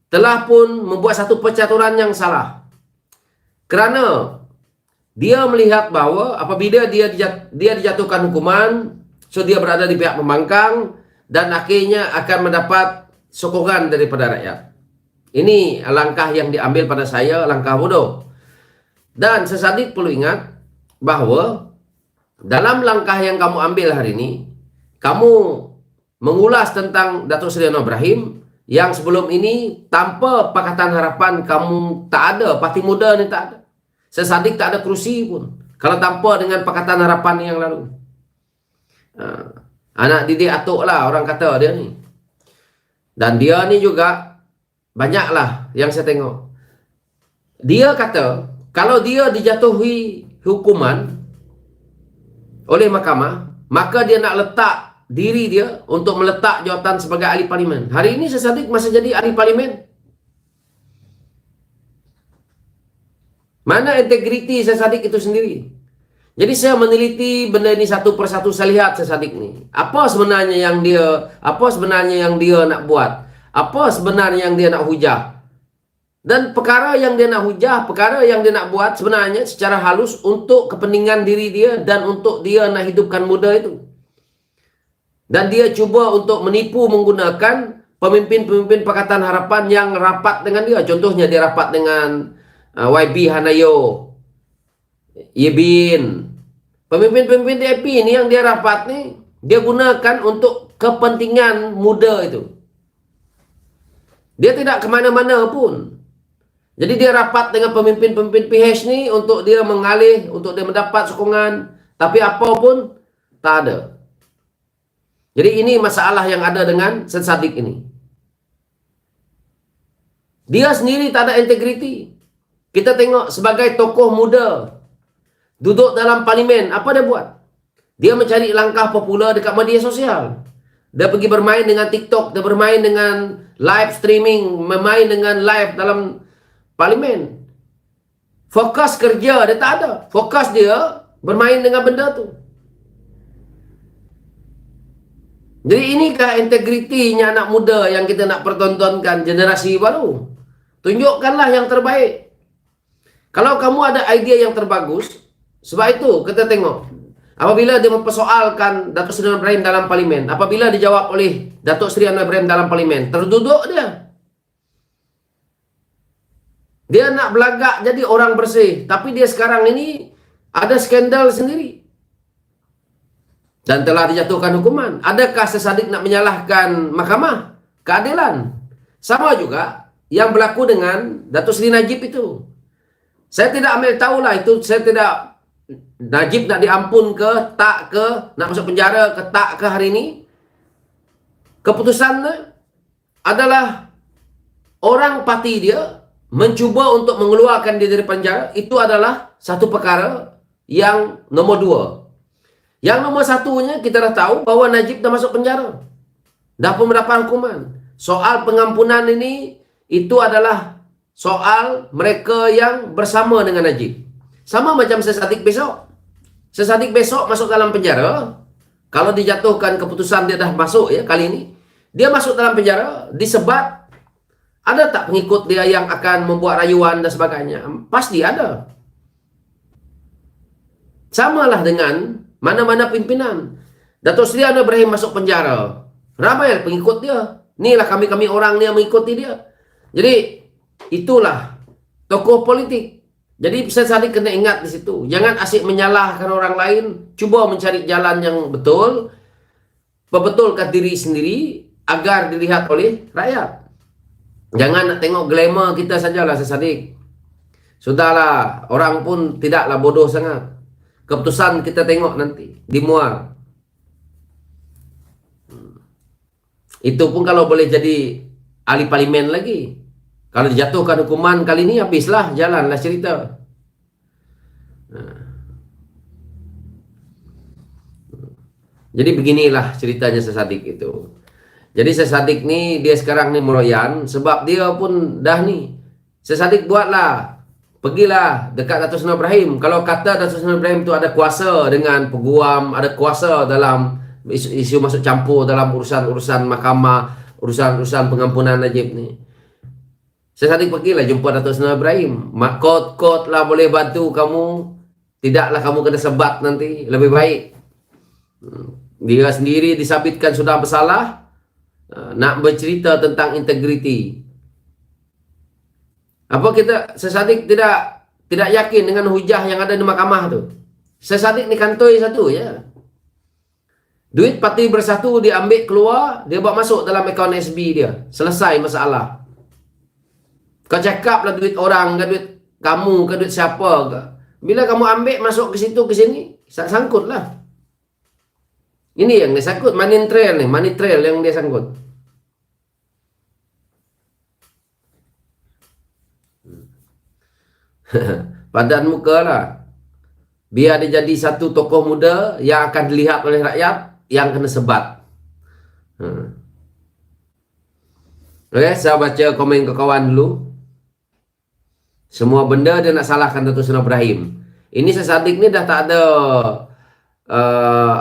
telah pun membuat satu percaturan yang salah. Kerana dia melihat bahawa apabila dia dijatuhkan hukuman, so dia berada di pihak pembangkang dan akhirnya akan mendapat sokongan daripada rakyat. Ini langkah yang diambil pada saya, langkah bodoh. Dan Sesadik perlu ingat bahawa dalam langkah yang kamu ambil hari ini, kamu mengulas tentang Datuk Seri Anwar Ibrahim yang sebelum ini tanpa Pakatan Harapan kamu tak ada, Parti Muda ni tak ada. Sesadik tak ada kerusi pun kalau tanpa dengan Pakatan Harapan yang lalu. Anak didik atuk lah orang kata dia ni. Dan dia ni juga banyaklah yang saya tengok. Dia kata kalau dia dijatuhi hukuman oleh mahkamah, maka dia nak letak diri dia untuk meletak jawatan sebagai ahli parlimen. Hari ini Sesadik masih jadi ahli parlimen. Mana integriti Sesadik itu sendiri? Jadi saya meneliti benda ini satu persatu, saya lihat Sesadik ni. Apa sebenarnya yang dia nak buat? Apa sebenarnya yang dia nak hujah? Dan perkara yang dia nak hujah, perkara yang dia nak buat sebenarnya secara halus untuk kepentingan diri dia dan untuk dia nak hidupkan Muda itu. Dan dia cuba untuk menipu menggunakan pemimpin-pemimpin Pakatan Harapan yang rapat dengan dia. Contohnya dia rapat dengan YB Hanayo, Yebin. Pemimpin-pemimpin DAP ni yang dia rapat ni, dia gunakan untuk kepentingan Muda itu. Dia tidak ke mana-mana pun. Jadi dia rapat dengan pemimpin-pemimpin PH ni untuk dia mengalih, untuk dia mendapat sokongan. Tapi apa pun tak ada. Jadi ini masalah yang ada dengan Sesadik ini. Dia sendiri tak ada integriti. Kita tengok sebagai tokoh muda duduk dalam parlimen, apa dia buat? Dia mencari langkah popular dekat media sosial. Dia pergi bermain dengan TikTok, dia bermain dengan live streaming, bermain dengan live dalam parlimen. Fokus kerja dia tak ada. Fokus dia bermain dengan benda tu. Jadi inikah integritinya anak muda yang kita nak pertontonkan generasi baru? Tunjukkanlah yang terbaik. Kalau kamu ada idea yang terbagus, sebab itu kita tengok. Apabila dia mempersoalkan Datuk Seri Anwar Ibrahim dalam parlimen, apabila dijawab oleh Datuk Seri Anwar Ibrahim dalam parlimen, terduduk dia. Dia nak belagak jadi orang bersih. Tapi dia sekarang ini ada skandal sendiri. Dan telah dijatuhkan hukuman. Adakah Sesadik nak menyalahkan mahkamah keadilan? Sama juga yang berlaku dengan Datuk Seri Najib itu. Saya tidak ambil tahulah itu, saya tidak, Najib nak diampun ke, tak ke, nak masuk penjara ke, tak ke hari ini. Keputusannya adalah orang parti dia mencuba untuk mengeluarkan dia dari penjara. Itu adalah satu perkara yang nombor dua. Yang nombor satunya kita dah tahu bahawa Najib dah masuk penjara. Dah pun mendapat hukuman. Soal pengampunan ini, itu adalah soal mereka yang bersama dengan Najib. Sama macam Sesadik besok. Sesadik besok masuk dalam penjara. Kalau dijatuhkan keputusan dia dah masuk ya kali ini. Dia masuk dalam penjara disebat ada tak pengikut dia yang akan membuat rayuan dan sebagainya? Pasti ada. Samalah dengan mana-mana pimpinan. Datuk Seri Anwar Ibrahim masuk penjara. Ramai pengikut dia. Inilah kami-kami orang ni yang mengikuti dia. Jadi itulah tokoh politik. Jadi Ustaz Saddiq kena ingat di situ. Jangan asyik menyalahkan orang lain. Cuba mencari jalan yang betul. Perbetulkan diri sendiri agar dilihat oleh rakyat. Jangan nak tengok glamour kita sajalah Ustaz Saddiq. Sudahlah, orang pun tidaklah bodoh sangat. Keputusan kita tengok nanti dimuar. Itu pun kalau boleh jadi ahli parlimen lagi. Kalau dijatuhkan hukuman kali ini, habislah, jalanlah cerita. Jadi beginilah ceritanya Ustaz Saddiq itu. Jadi Ustaz Saddiq ni, dia sekarang ni meroyan. Sebab dia pun dah ni. Ustaz Saddiq buatlah. Pergilah dekat Datuk Seri Ibrahim. Kalau kata Datuk Seri Ibrahim tu ada kuasa dengan peguam, ada kuasa dalam isu masuk campur dalam urusan-urusan mahkamah, urusan-urusan pengampunan Najib ni. Saya tadi pergilah jumpa Datuk Seri Ibrahim. Kot-kot lah boleh bantu kamu. Tidaklah kamu kena sebat nanti. Lebih baik. Dia sendiri disabitkan sudah bersalah. Nak bercerita tentang integriti. Apa kita Saddiq tidak yakin dengan hujah yang ada di mahkamah tu? Saddiq ni kantoi satu ya. Duit Parti Bersatu dia ambil keluar, dia bawa masuk dalam akaun SB dia. Selesai masalah. Kau cakap lah duit orang ke duit kamu ke duit siapa ke. Bila kamu ambil masuk ke situ ke sini, sangkut lah. Ini yang dia sangkut, money trail ni, money trail yang dia sangkut. Padan muka lah. Biar dia jadi satu tokoh muda yang akan dilihat oleh rakyat, yang kena sebat. Okey, saya baca komen ke kawan dulu. Semua benda dia nak salahkan Datuk Seri Ibrahim. Ini Ustaz Saddiq ni dah tak ada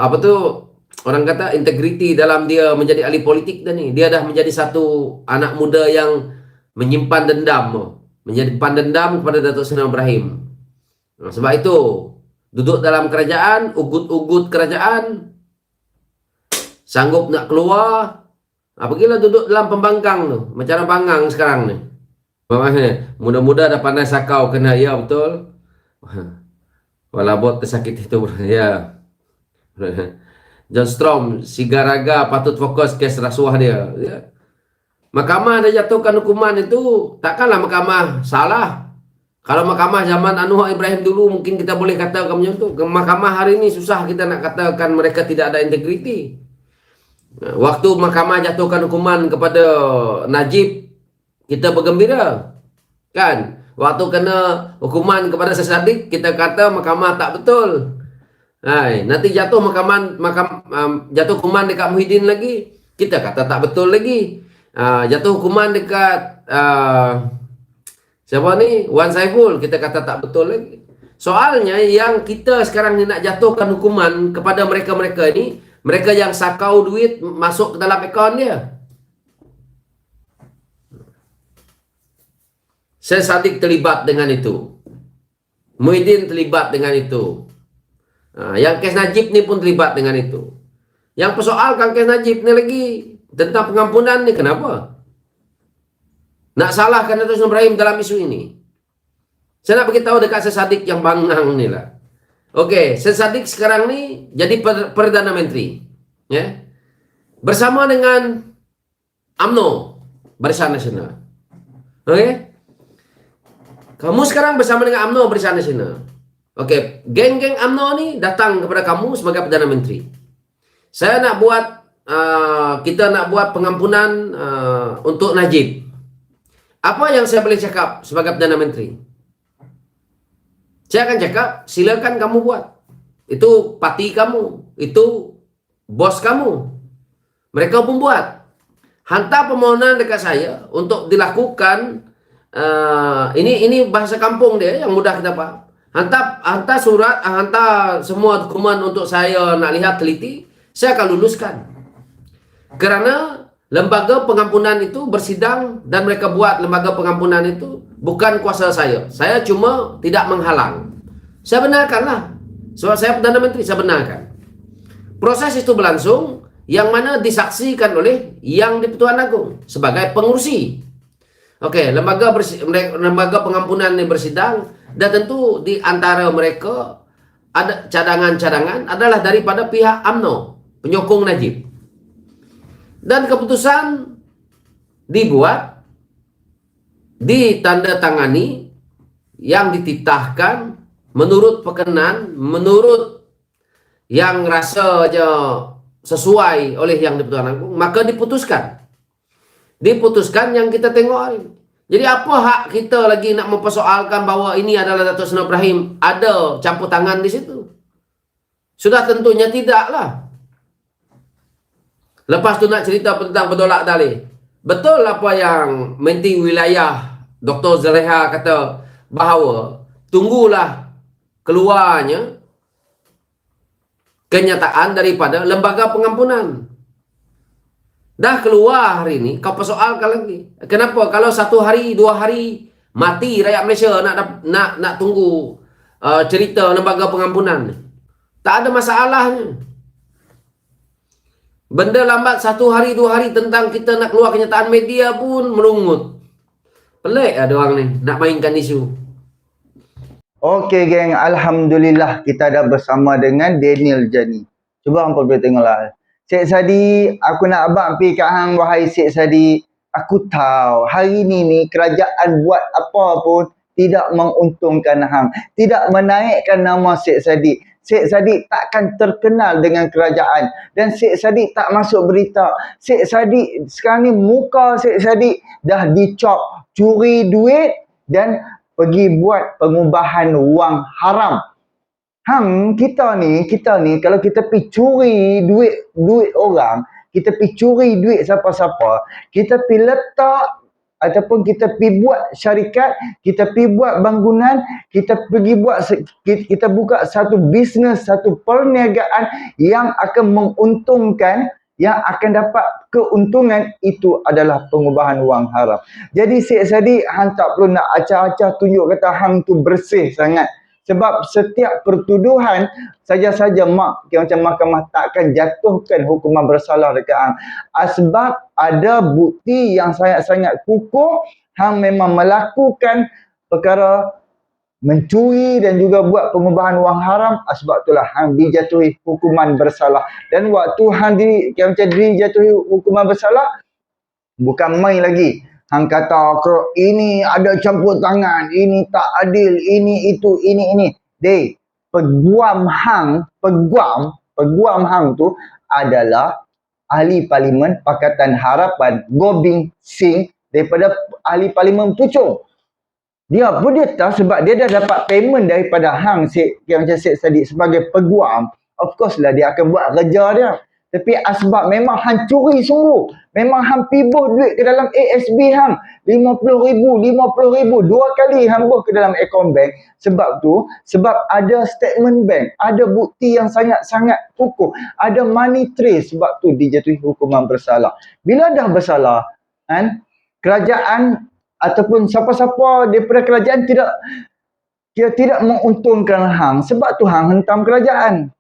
apa tu orang kata integriti dalam dia menjadi ahli politik dah ni. Dia dah menjadi satu anak muda yang menyimpan dendam, menyimpan dendam kepada Datuk Seri Ibrahim. Sebab itu duduk dalam kerajaan, ugut-ugut kerajaan, sanggup nak keluar. Pergilah duduk dalam pembangkang tu. Macam mana bangang sekarang ni. Muda-muda dah pandai sakau kena. Ya betul. Walabot tersakit itu. Ya. John Strom, Sigaraga patut fokus kes rasuah dia. Ya. Mahkamah dah jatuhkan hukuman itu. Takkanlah mahkamah salah. Kalau mahkamah zaman Anwar Ibrahim dulu mungkin kita boleh katakan macam tu. Mahkamah hari ini susah kita nak katakan mereka tidak ada integriti. Waktu mahkamah jatuhkan hukuman kepada Najib, kita bergembira. Kan? Waktu kena hukuman kepada Ustaz Saddiq, kita kata mahkamah tak betul. Hai, nanti jatuh jatuh hukuman dekat Muhyiddin lagi, kita kata tak betul lagi. Jatuh hukuman dekat siapa ni? Wan Saiful, kita kata tak betul lagi. Soalnya yang kita sekarang ni nak jatuhkan hukuman kepada mereka-mereka ini, mereka yang sakau duit masuk ke dalam akaun dia. Syed Saddiq terlibat dengan itu. Muhyiddin terlibat dengan itu. Yang kes Najib ni pun terlibat dengan itu. Yang persoalkan kes Najib ni lagi tentang pengampunan ni kenapa? Nak salahkan Datuk Seri Ibrahim dalam isu ini. Saya nak beritahu dekat Syed Saddiq yang bangang ni lah. Okey, Syed Saddiq sekarang ni jadi Perdana Menteri. Ya. Bersama dengan UMNO, Barisan Nasional. Okey. Kamu sekarang bersama dengan UMNO, Barisan Nasional. Okey, geng-geng UMNO ni datang kepada kamu sebagai Perdana Menteri. Saya nak buat kita nak buat pengampunan untuk Najib. Apa yang saya boleh cakap sebagai Perdana Menteri? Saya akan cakap, silakan kamu buat. Itu parti kamu. Itu bos kamu. Mereka pun buat. Hantar permohonan dekat saya untuk dilakukan. Ini bahasa kampung dia yang mudah kita faham. Hantar surat, hantar semua dokumen untuk saya nak lihat teliti. Saya akan luluskan. Kerana lembaga pengampunan itu bersidang dan mereka buat lembaga pengampunan itu bukan kuasa saya. Saya cuma tidak menghalang. Saya benarkanlah. Sebab saya Perdana Menteri, saya benarkan. Proses itu berlangsung. yang mana disaksikan oleh Yang di-Pertuan Agong sebagai pengurusi. Okey, lembaga pengampunan yang bersidang, dan tentu di antara mereka ada cadangan-cadangan adalah daripada pihak UMNO, penyokong Najib. Dan keputusan dibuat, ditandatangani, yang dititahkan menurut perkenan, menurut yang rasanya sesuai oleh Yang di-Pertuan Agong, maka diputuskan yang kita tengok hari ini. Jadi apa hak kita lagi nak mempersoalkan bahawa ini adalah Datuk Seri Ibrahim ada campur tangan di situ? Sudah tentunya tidaklah. Lepas tu nak cerita tentang bertolak dalih. Betul apa yang Menteri Wilayah Dr. Zaleha kata bahawa tunggulah keluarnya kenyataan daripada lembaga pengampunan. Dah keluar hari ni, kau persoalkan lagi. Kenapa? Kalau 1 hari, 2 hari mati rakyat Malaysia nak tunggu cerita lembaga pengampunan. Tak ada masalahnya. Benda lambat 1 hari, 2 hari tentang kita nak keluar kenyataan media pun merungut. Pelik ada orang ni nak mainkan isu. Okey geng, Alhamdulillah kita dah bersama dengan Daniel Jani. Cuba hampa boleh tengoklah. Cik Sadi, aku nak abang pergi kat hang, wahai Cik Sadi. Aku tahu hari ni kerajaan buat apa pun tidak menguntungkan hang. Tidak menaikkan nama Cik Sadi. Cik Sadi takkan terkenal dengan kerajaan. Dan Cik Sadi tak masuk berita. Cik Sadi, sekarang ni muka Cik Sadi dah dicop. Curi duit dan pergi buat pengubahan wang haram. Kita ni kalau kita pergi curi duit orang, kita pergi curi duit siapa-siapa, kita pergi letak ataupun kita pergi buat syarikat, kita pergi buat bangunan, kita buka satu bisnes, satu perniagaan yang akan menguntungkan, yang akan dapat keuntungan, itu adalah pengubahan wang haram. Jadi Cik Sadi, hang tak perlu nak acah-acah tunjuk kata hang tu bersih sangat. Sebab setiap pertuduhan saja-saja macam mahkamah takkan jatuhkan hukuman bersalah dekat hang. Sebab ada bukti yang sangat-sangat kukuh hang memang melakukan perkara mencuri dan juga buat pengubahan wang haram. Sebab itulah hang dijatuhi hukuman bersalah. Dan waktu hang dijatuhi hukuman bersalah, bukan main lagi. Hang kata ini ada campur tangan, ini tak adil, ini itu, ini. Peguam hang tu adalah ahli parlimen Pakatan Harapan Gobind Singh daripada ahli parlimen Puchong. Dia pun dia tahu sebab dia dah dapat payment daripada hang yang macam Cik Sadiq sebagai peguam. Of course lah dia akan buat kerja dia. Tapi sebab memang hang curi sungguh. Memang hang pibuh duit ke dalam ASB hang. 50,000. 2 kali hang buh ke dalam akaun bank. Sebab ada statement bank. Ada bukti yang sangat-sangat kukuh. Ada money trace. Sebab tu dijatuhi hukuman bersalah. Bila dah bersalah, kerajaan ataupun siapa-siapa daripada kerajaan tidak menguntungkan hang. Sebab tu hang hentam kerajaan.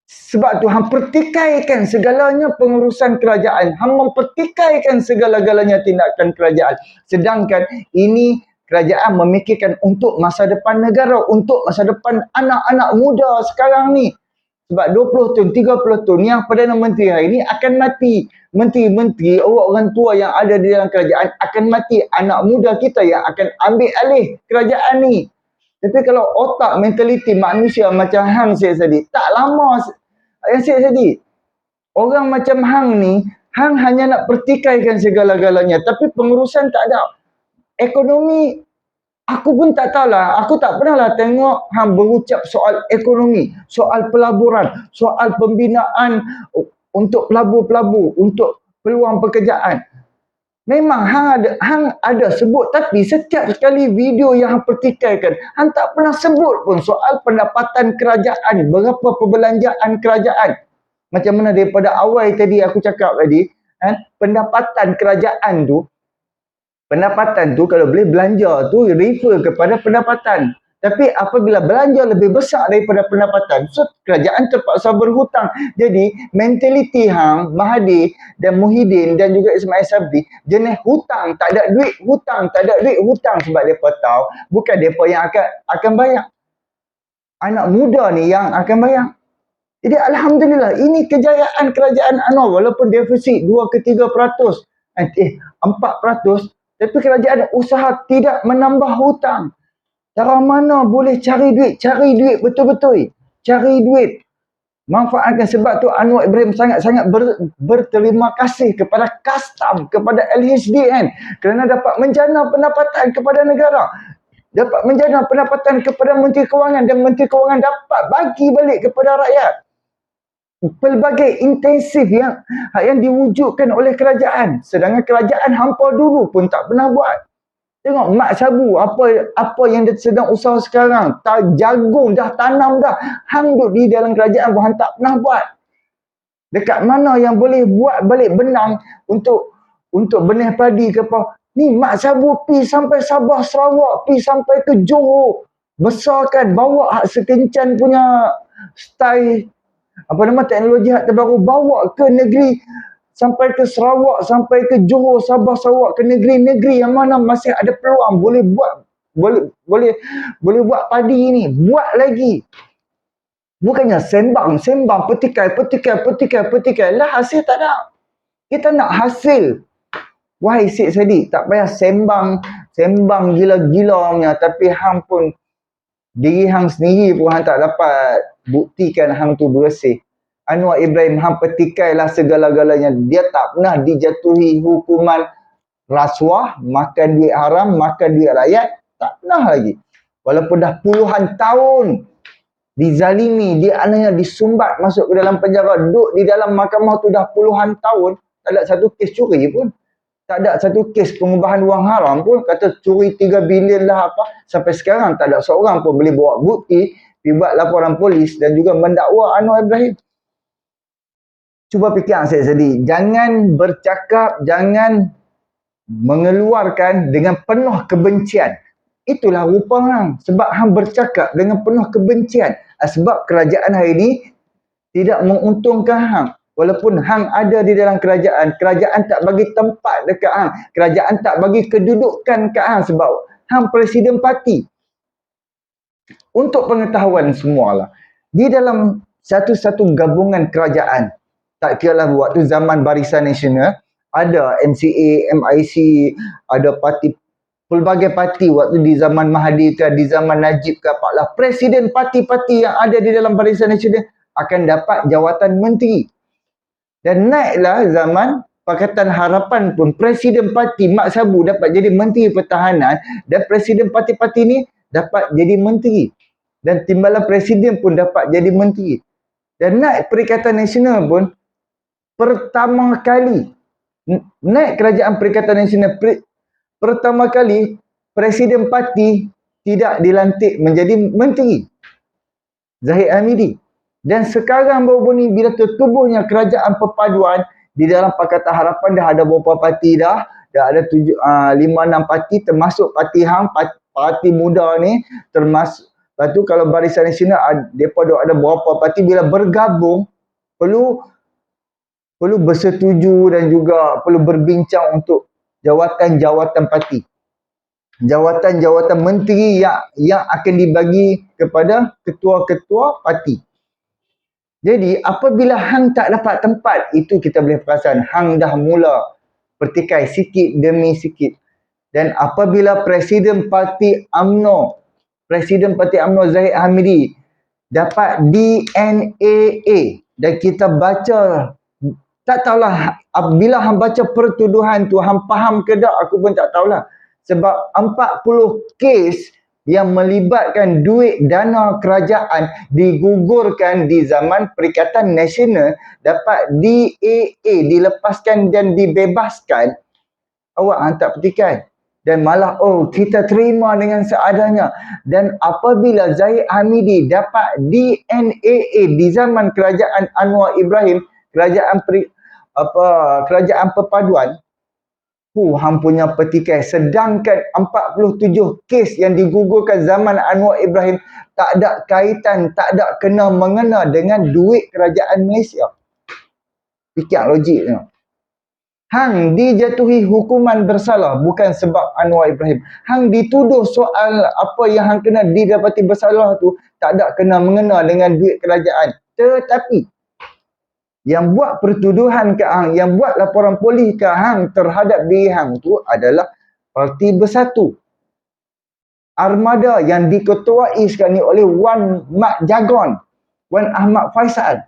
Sebab tu hang pertikaikan segalanya pengurusan kerajaan. Hang mempertikaikan segala-galanya tindakan kerajaan. Sedangkan ini kerajaan memikirkan untuk masa depan negara, untuk masa depan anak-anak muda sekarang ni. Sebab 20 tahun, 30 tahun yang Perdana Menteri hari ini akan mati. Menteri-menteri, orang tua yang ada di dalam kerajaan akan mati. Anak muda kita yang akan ambil alih kerajaan ni. Tapi kalau otak, mentaliti manusia macam hang Syed Saddiq, tak lama Syed Saddiq. Orang macam hang ni, hang hanya nak pertikaikan segala-galanya. Tapi pengurusan tak ada. Ekonomi, aku pun tak tahulah. Aku tak pernah lah tengok hang berucap soal ekonomi, soal pelaburan, soal pembinaan untuk pelabur-pelabur, untuk peluang pekerjaan. Memang hang ada sebut, tapi setiap sekali video yang hang pertikaikan, hang tak pernah sebut pun soal pendapatan kerajaan, berapa perbelanjaan kerajaan. Macam mana daripada awal tadi aku cakap tadi, pendapatan kerajaan tu kalau boleh belanja tu refer kepada pendapatan. Tapi apabila belanja lebih besar daripada pendapatan, so kerajaan terpaksa berhutang. Jadi mentaliti Hang, Mahathir dan Muhyiddin dan juga Ismail Sabri jenis hutang, tak ada duit hutang, tak ada duit hutang sebab mereka tahu bukan mereka yang akan bayar. Anak muda ni yang akan bayar. Jadi Alhamdulillah, ini kejayaan kerajaan Anwar walaupun defisit 2 ke 3%, 4%, tapi kerajaan usaha tidak menambah hutang. Cara mana boleh cari duit? Cari duit betul-betul. Cari duit. Manfaatkan. Sebab tu Anwar Ibrahim sangat-sangat berterima kasih kepada Kastam, kepada LHDN kerana dapat menjana pendapatan kepada negara. Dapat menjana pendapatan kepada Menteri Kewangan dan Menteri Kewangan dapat bagi balik kepada rakyat. Pelbagai intensif yang diwujudkan oleh kerajaan. Sedangkan kerajaan hampa dulu pun tak pernah buat. Tengok Mak Sabu, apa yang dia sedang usaha sekarang. Jagung dah tanam dah. Hang duduk di dalam kerajaan pun hang tak pernah buat. Dekat mana yang boleh buat balik benang untuk benih padi ke apa. Ni Mak Sabu pi sampai Sabah, Sarawak, pi sampai ke Johor. Besarkan, bawa hak sekencan punya style teknologi hak terbaru, bawa ke negeri, sampai ke Sarawak, sampai ke Johor, Sabah, Sarawak, ke negeri-negeri yang mana masih ada peluang boleh buat padi ni, buat lagi. Bukannya sembang, petikai, lah hasil tak ada. Kita nak hasil. Wahai Syed Saddiq, tak payah sembang gila-gilanya, tapi hang pun diri hang sendiri pun hang tak dapat buktikan hang tu bersih. Anwar Ibrahim, hang petikailah segala-galanya. Dia tak pernah dijatuhi hukuman rasuah, makan duit haram, makan duit rakyat. Tak pernah lagi. Walaupun dah puluhan tahun dizalimi, dia anaknya disumbat masuk ke dalam penjara, duduk di dalam mahkamah tu dah puluhan tahun, tak ada satu kes curi pun. Tak ada satu kes pengubahan wang haram pun. Kata curi 3 bilion lah apa. Sampai sekarang tak ada seorang pun boleh bawa bukti, pergi buat laporan polis dan juga mendakwa Anwar Ibrahim. Cuba fikir saya sedih. Jangan bercakap, jangan mengeluarkan dengan penuh kebencian. Itulah rupa hang. Sebab hang bercakap dengan penuh kebencian. Sebab kerajaan hari ini tidak menguntungkan hang. Walaupun hang ada di dalam kerajaan, kerajaan tak bagi tempat dekat hang. Kerajaan tak bagi kedudukan kat hang sebab hang presiden parti. Untuk pengetahuan semualah, di dalam satu-satu gabungan kerajaan, tak kira lah waktu zaman Barisan Nasional, ada MCA, MIC, ada parti, pelbagai parti waktu di zaman Mahathir ke, di zaman Najib ke, apakah presiden parti-parti yang ada di dalam Barisan Nasional akan dapat jawatan menteri. Dan naiklah zaman Pakatan Harapan pun, presiden parti Mak Sabu dapat jadi menteri pertahanan dan presiden parti-parti ni dapat jadi menteri. Dan timbalan presiden pun dapat jadi menteri. Dan naik Perikatan Nasional pun pertama kali, naik kerajaan Perikatan Nasional pertama kali presiden parti tidak dilantik menjadi menteri. Zahid Hamidi. Dan sekarang baru ni bila tertubuhnya kerajaan perpaduan di dalam Pakatan Harapan dah ada beberapa parti dah ada 5-6 parti termasuk parti hang, parti muda ni termasuk. Lepas tu kalau Barisan Nasional depa ada beberapa parti bila bergabung perlu bersetuju dan juga perlu berbincang untuk jawatan-jawatan parti. Jawatan-jawatan menteri yang akan dibagi kepada ketua-ketua parti. Jadi apabila hang tak dapat tempat, itu kita boleh perasan hang dah mula pertikai sikit demi sikit. Dan apabila Presiden Parti UMNO Zahid Hamidi dapat DNAA dan kita baca, tak tahulah bila hang baca pertuduhan tu hang faham ke tak, aku pun tak tahulah. Sebab 40 kes yang melibatkan duit dana kerajaan digugurkan di zaman Perikatan Nasional, dapat DAA dilepaskan dan dibebaskan, awak hantar petikan dan malah kita terima dengan seadanya. Dan apabila Zahid Hamidi dapat DNAA di zaman kerajaan Anwar Ibrahim, kerajaan perpaduan, hang punya petikai. Sedangkan 47 kes yang digugurkan zaman Anwar Ibrahim tak ada kaitan, tak ada kena-mengena dengan duit kerajaan Malaysia. Fikir logik tengok. Hang dijatuhi hukuman bersalah bukan sebab Anwar Ibrahim. Hang dituduh soal apa yang hang kena didapati bersalah tu tak ada kena-mengena dengan duit kerajaan. Tetapi yang buat pertuduhan ke hang, yang buat laporan polis ke hang terhadap diri hang tu adalah Parti Bersatu. Armada yang diketuai sekarang ni oleh Wan Mat Jagon, Wan Ahmad Faisal.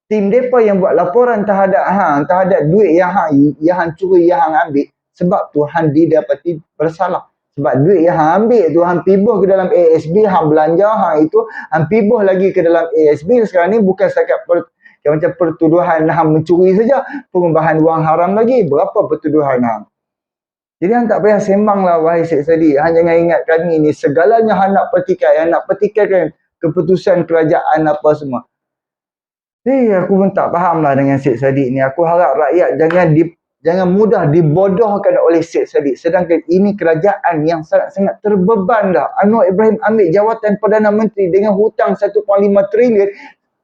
Tim mereka yang buat laporan terhadap hang, terhadap duit yang hang curi, yang hang ambil, sebab tu hang didapati bersalah. Sebab duit yang hang ambil tu hang pibuh ke dalam ASB, hang belanja hang itu, hang pibuh lagi ke dalam ASB. Sekarang ni bukan setakat macam pertuduhan hang mencuri saja, pengubahan wang haram lagi. Berapa pertuduhan hang? Jadi hang tak payah sembang lah wahai Syed Saddiq. Hang jangan ingat kami ni segalanya hang nak petikai, hang nak petikaikan keputusan kerajaan apa semua. Aku pun tak faham lah dengan Syed Saddiq ni. Aku harap rakyat jangan mudah dibodohkan oleh Syed Saddiq. Sedangkan ini kerajaan yang sangat-sangat terbeban dah. Anwar Ibrahim ambil jawatan Perdana Menteri dengan hutang 1.5 trilion.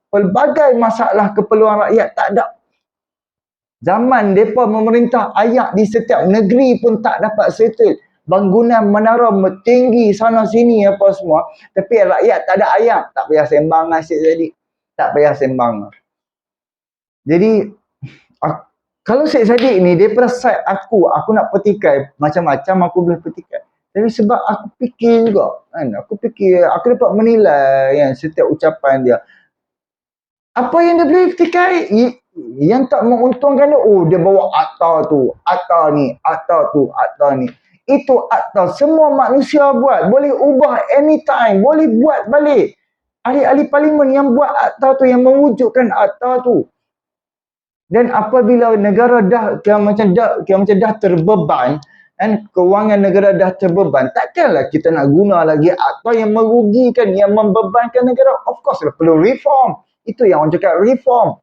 Pelbagai masalah keperluan rakyat tak ada. Zaman mereka memerintah, ayak di setiap negeri pun tak dapat settle. Bangunan menara tinggi sana sini apa semua. Tapi rakyat tak ada ayak. Tak payah sembang lah Syed Saddiq. Tak payah sembang. Jadi kalau Syed Saddiq ni daripada side aku nak petikai macam-macam, aku boleh petikai. Tapi sebab aku fikir juga kan, aku dapat menilai kan, setiap ucapan dia. Apa yang dia boleh petikai, yang tak menguntungkan dia, dia bawa akta tu, akta ni, akta tu, akta ni. Itu akta semua manusia buat, boleh ubah anytime, boleh buat balik. Ahli-ahli parlimen yang buat akta tu, yang mewujudkan akta tu. Dan apabila negara dah terbeban, dan kewangan negara dah terbeban, takkanlah kita nak guna lagi akta yang merugikan, yang membebankan negara. Of course perlu reform. Itu yang orang cakap reform.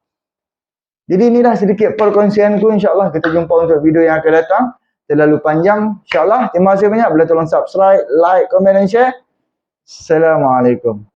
Jadi inilah sedikit perkongsianku. InsyaAllah kita jumpa untuk video yang akan datang. Terlalu panjang. InsyaAllah. Terima kasih banyak. Boleh tolong subscribe, like, komen dan share. Assalamualaikum.